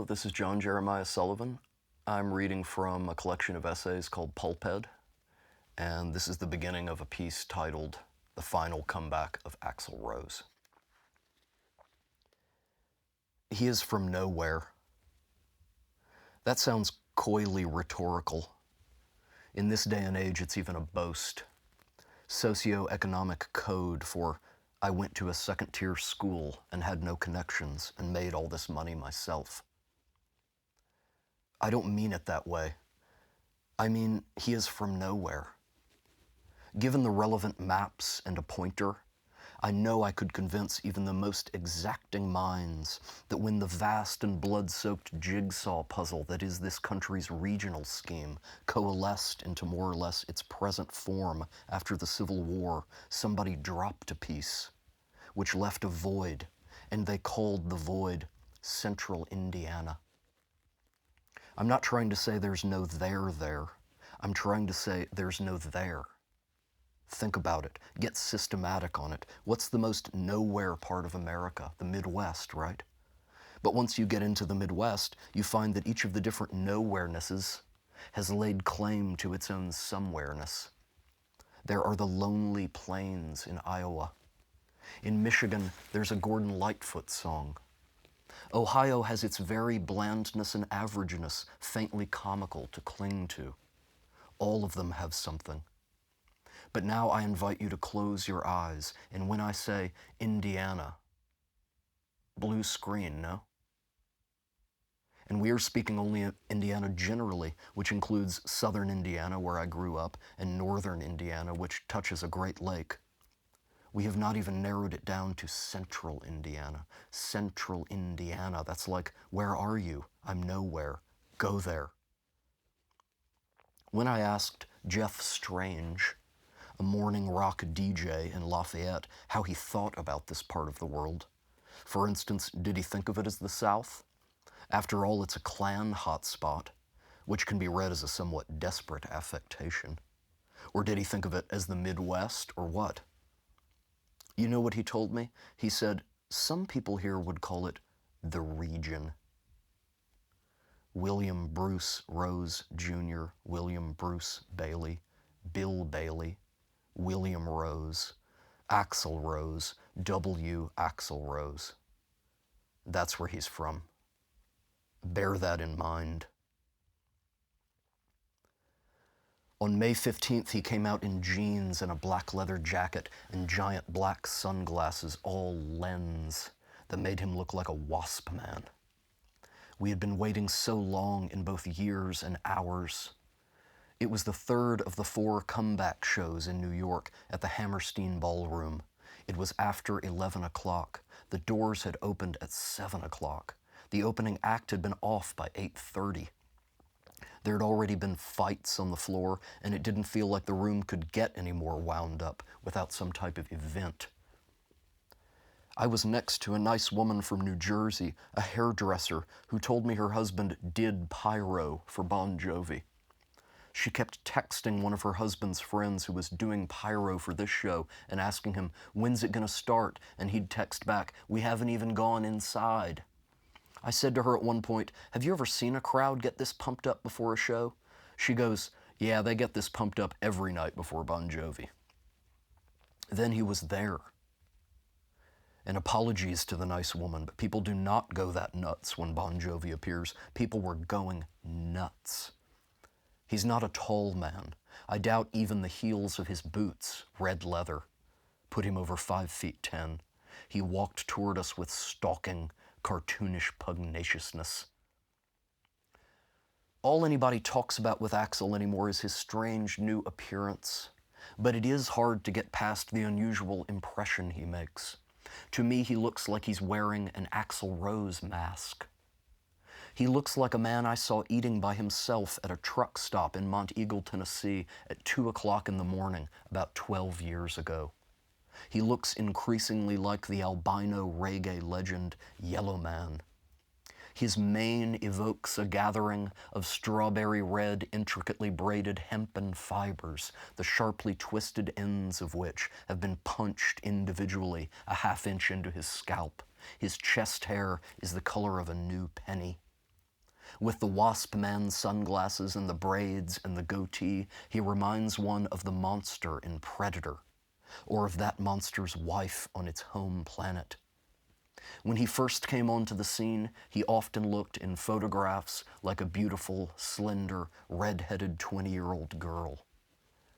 this is John Jeremiah Sullivan. I'm reading from a collection of essays called Pulphead, and this is the beginning of a piece titled The Final Comeback of Axl Rose. He is from nowhere. That sounds coyly rhetorical. In this day and age, it's even a boast. Socioeconomic code for I went to a second-tier school and had no connections and made all this money myself. I don't mean it that way. I mean, he is from nowhere. Given the relevant maps and a pointer, I know I could convince even the most exacting minds that when the vast and blood-soaked jigsaw puzzle that is this country's regional scheme coalesced into more or less its present form after the Civil War, somebody dropped a piece, which left a void, and they called the void Central Indiana. I'm not trying to say there's no there. I'm trying to say there's no there. Think about it. Get systematic on it. What's the most nowhere part of America? The Midwest, right? But once you get into the Midwest, you find that each of the different nowherenesses has laid claim to its own somewhereness. There are the lonely plains in Iowa. In Michigan, there's a Gordon Lightfoot song. Ohio has its very blandness and averageness, faintly comical to cling to. All of them have something. But now I invite you to close your eyes, and when I say Indiana, blue screen, no? And we are speaking only of Indiana generally, which includes southern Indiana, where I grew up, and northern Indiana, which touches a Great Lake. We have not even narrowed it down to central Indiana. Central Indiana, that's like, where are you? I'm nowhere. Go there. When I asked Jeff Strange, a morning rock DJ in Lafayette, how he thought about this part of the world. For instance, did he think of it as the South? After all, it's a Klan hotspot, which can be read as a somewhat desperate affectation. Or did he think of it as the Midwest, or what? You know what he told me? He said, some people here would call it the region. William Bruce Rose Jr., William Bruce Bailey, Bill Bailey, William Rose, Axl Rose, W. Axl Rose. That's where he's from. Bear that in mind. On May 15th, he came out in jeans and a black leather jacket and giant black sunglasses, all lens, that made him look like a wasp man. We had been waiting so long in both years and hours. It was the third of the 4 comeback shows in New York at the Hammerstein Ballroom. It was after 11 o'clock. The doors had opened at 7 o'clock. The opening act had been off by 8:30. There had already been fights on the floor, and it didn't feel like the room could get any more wound up without some type of event. I was next to a nice woman from New Jersey, a hairdresser, who told me her husband did pyro for Bon Jovi. She kept texting one of her husband's friends who was doing pyro for this show and asking him, when's it gonna start? And he'd text back, we haven't even gone inside. I said to her at one point, have you ever seen a crowd get this pumped up before a show? She goes, yeah, they get this pumped up every night before Bon Jovi. Then he was there. And apologies to the nice woman, but people do not go that nuts when Bon Jovi appears. People were going nuts. He's not a tall man. I doubt even the heels of his boots, red leather, put him over 5'10". He walked toward us with stalking, cartoonish pugnaciousness. All anybody talks about with Axl anymore is his strange new appearance, but it is hard to get past the unusual impression he makes. To me, he looks like he's wearing an Axl Rose mask. He looks like a man I saw eating by himself at a truck stop in Monteagle, Tennessee at 2 o'clock in the morning about 12 years ago. He looks increasingly like the albino reggae legend Yellow Man. His mane evokes a gathering of strawberry red, intricately braided hempen fibers, the sharply twisted ends of which have been punched individually a half-inch into his scalp. His chest hair is the color of a new penny. With the wasp man's sunglasses and the braids and the goatee, he reminds one of the monster in Predator, or of that monster's wife on its home planet. When he first came onto the scene, he often looked in photographs like a beautiful, slender, red-headed 20-year-old girl.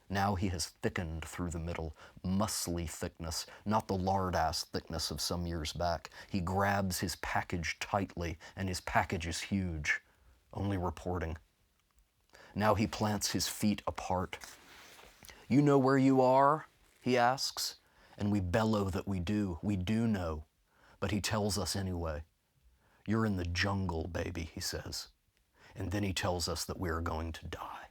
Now he has thickened through the middle, muscly thickness, not the lard-ass thickness of some years back. He grabs his package tightly, and his package is huge. Only reporting. Now he plants his feet apart. "You know where you are?" he asks, and we bellow that we do. We do know, but he tells us anyway. "You're in the jungle, baby," he says. And then he tells us that we are going to die.